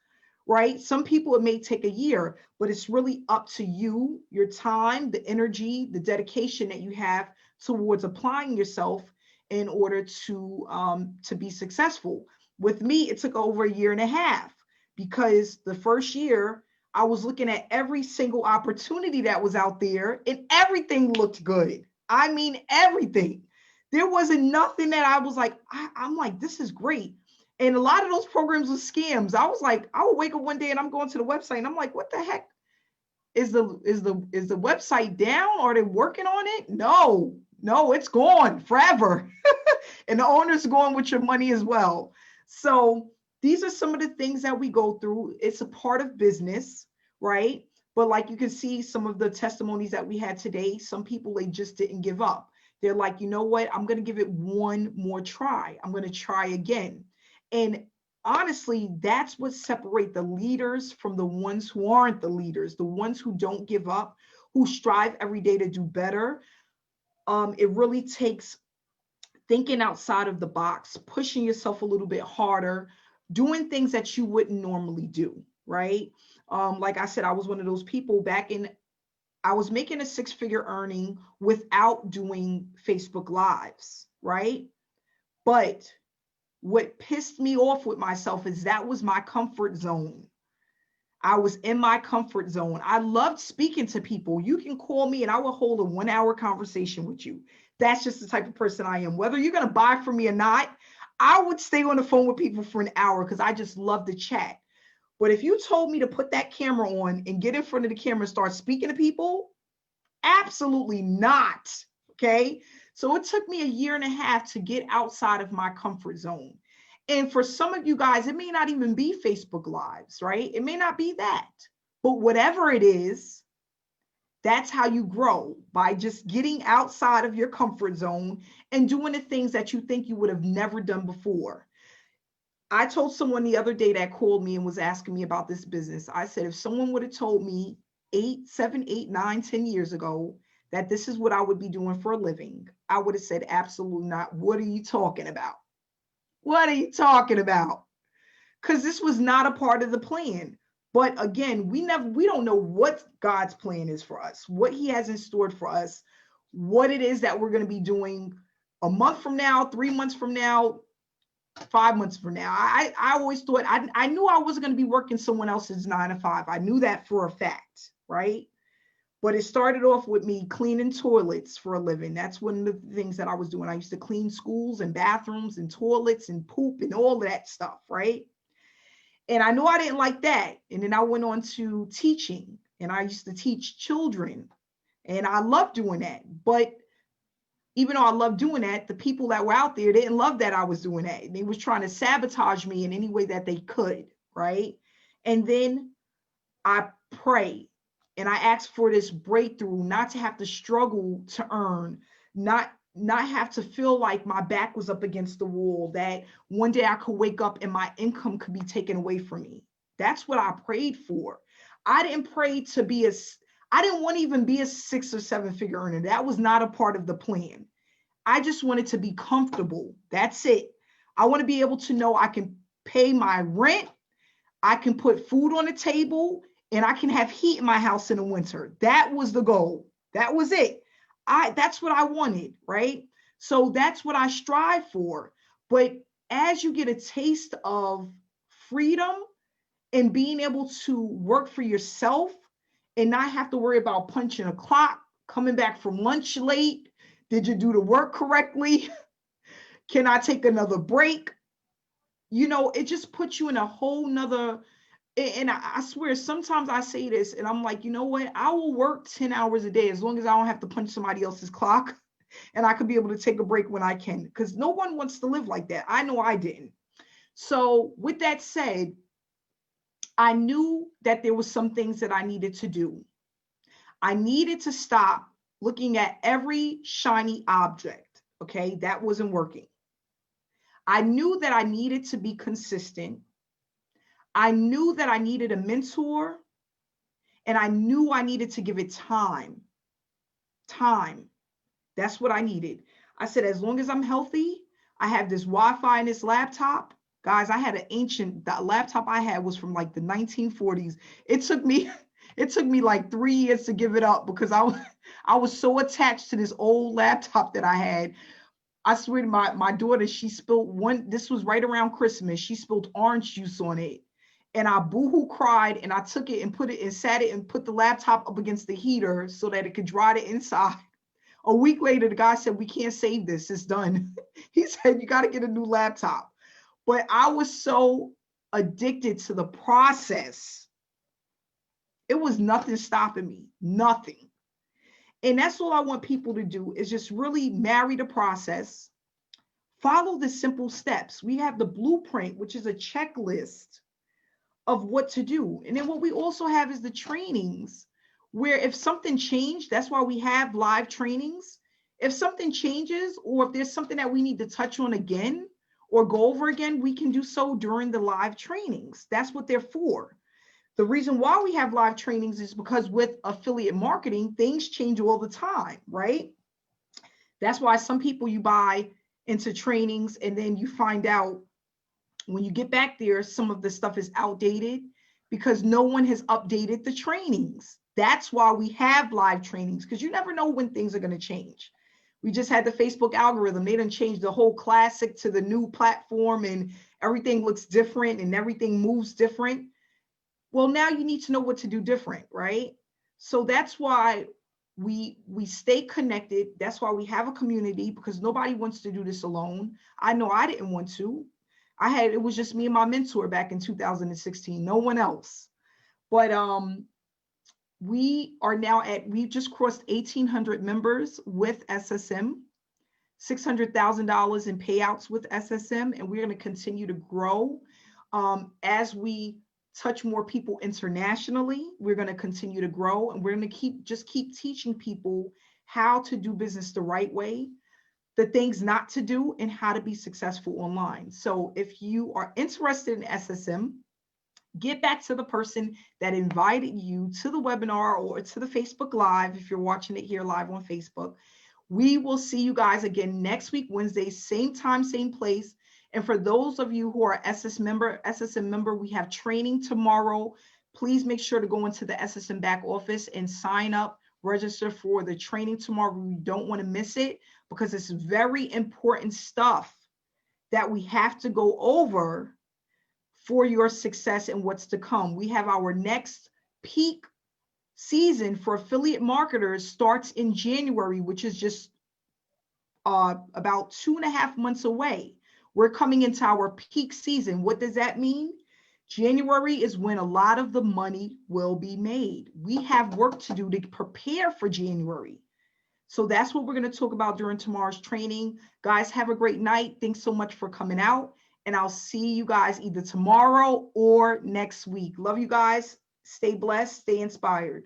right? Some people, it may take a year, but it's really up to you, your time, the energy, the dedication that you have towards applying yourself in order to be successful. With me, it took over 1.5 years because the first year I was looking at every single opportunity that was out there and everything looked good. I mean, everything. There wasn't nothing that I was like, I'm like, this is great. And a lot of those programs were scams. I was like, I would wake up one day and I'm going to the website and I'm like, what the heck? Is the website down? Are they working on it? No, it's gone forever. And the owner's going with your money as well. So these are some of the things that we go through. It's a part of business, right? But like you can see some of the testimonies that we had today, some people, they just didn't give up. They're like, you know what? I'm going to give it one more try. I'm going to try again. And honestly, that's what separates the leaders from the ones who aren't the leaders, the ones who don't give up, who strive every day to do better. It really takes thinking outside of the box, pushing yourself a little bit harder, doing things that you wouldn't normally do, right? Like I said, I was one of those people I was making a 6-figure earning without doing Facebook Lives, right? But what pissed me off with myself is that was my comfort zone. I was in my comfort zone. I loved speaking to people. You can call me and I will hold a 1-hour conversation with you. That's just the type of person I am. Whether you're going to buy from me or not, I would stay on the phone with people for an hour because I just love to chat. But if you told me to put that camera on and get in front of the camera and start speaking to people, absolutely not. Okay. So it took me 1.5 years to get outside of my comfort zone. And for some of you guys, it may not even be Facebook Lives, right? It may not be that. But whatever it is, that's how you grow, by just getting outside of your comfort zone and doing the things that you think you would have never done before. I told someone the other day that called me and was asking me about this business. I said, if someone would have told me 7, 8, 9, 10 years ago that this is what I would be doing for a living, I would have said, absolutely not. What are you talking about? What are you talking about? Because this was not a part of the plan. But again, we don't know what God's plan is for us, what he has in store for us, what it is that we're going to be doing a month from now, 3 months from now, 5 months from now. I always thought, I knew I wasn't going to be working someone else's 9 to 5. I knew that for a fact, right? But it started off with me cleaning toilets for a living. That's one of the things that I was doing. I used to clean schools and bathrooms and toilets and poop and all of that stuff, right? And I knew I didn't like that. And then I went on to teaching, and I used to teach children, and I loved doing that. But even though I love doing that, the people that were out there didn't love that I was doing that. They was trying to sabotage me in any way that they could, right? And then I pray and I ask for this breakthrough, not to have to struggle to earn, not have to feel like my back was up against the wall, that one day I could wake up and my income could be taken away from me. That's what I prayed for. I didn't pray to be I didn't want to even be a 6 or 7 figure earner. That was not a part of the plan. I just wanted to be comfortable. That's it. I want to be able to know I can pay my rent, I can put food on the table, and I can have heat in my house in the winter. That was the goal. That was it. That's what I wanted, right? So that's what I strive for. But as you get a taste of freedom and being able to work for yourself and not have to worry about punching a clock, coming back from lunch late, did you do the work correctly? Can I take another break? You know, it just puts you in a whole nother, and I swear, sometimes I say this and I'm like, you know what? I will work 10 hours a day as long as I don't have to punch somebody else's clock, and I could be able to take a break when I can, because no one wants to live like that. I know I didn't. So with that said, I knew that there was some things that I needed to do. I needed to stop looking at every shiny object. Okay, that wasn't working. I knew that I needed to be consistent. I knew that I needed a mentor, and I knew I needed to give it time. Time. That's what I needed. I said, as long as I'm healthy, I have this Wi-Fi in this laptop. Guys, I had the laptop I had was from like the 1940s. It took me like 3 years to give it up because I was so attached to this old laptop that I had. I swear to my daughter, she spilled this was right around Christmas. She spilled orange juice on it. And I boohoo cried, and I took it and put it and sat it and put the laptop up against the heater so that it could dry the inside. A week later, the guy said, we can't save this. It's done. He said, you got to get a new laptop. But I was so addicted to the process. It was nothing stopping me, nothing. And that's all I want people to do, is just really marry the process, follow the simple steps. We have the blueprint, which is a checklist of what to do. And then what we also have is the trainings, where if something changed, that's why we have live trainings. If something changes, or if there's something that we need to touch on again or go over again, we can do so during the live trainings. That's what they're for. The reason why we have live trainings is because with affiliate marketing, things change all the time, right? That's why some people, you buy into trainings and then you find out when you get back there, some of the stuff is outdated because no one has updated the trainings. That's why we have live trainings, because you never know when things are going to change. We just had the Facebook algorithm. They done changed the whole classic to the new platform, and everything looks different and everything moves different. Well, now you need to know what to do different, right? So that's why we stay connected. That's why we have a community, because nobody wants to do this alone. I know I didn't want to. It was just me and my mentor back in 2016, no one else. But we just crossed 1,800 members with SSM, $600,000 in payouts with SSM, and we're going to continue to grow as we touch more people internationally. We're going to continue to grow, and we're going to keep teaching people how to do business the right way, the things not to do, and how to be successful online. So if you are interested in SSM, get back to the person that invited you to the webinar or to the Facebook Live if you're watching it here live on Facebook. We will see you guys again next week, Wednesday, same time, same place. And for those of you who are SSM member, we have training tomorrow. Please make sure to go into the SSM back office and sign up, register for the training tomorrow. We don't want to miss it, because it's very important stuff that we have to go over for your success and what's to come. We have our next peak season for affiliate marketers starts in January, which is just about 2.5 months away. We're coming into our peak season. What does that mean? January is when a lot of the money will be made. We have work to do to prepare for January. So that's what we're going to talk about during tomorrow's training. Guys, have a great night. Thanks so much for coming out. And I'll see you guys either tomorrow or next week. Love you guys. Stay blessed. Stay inspired.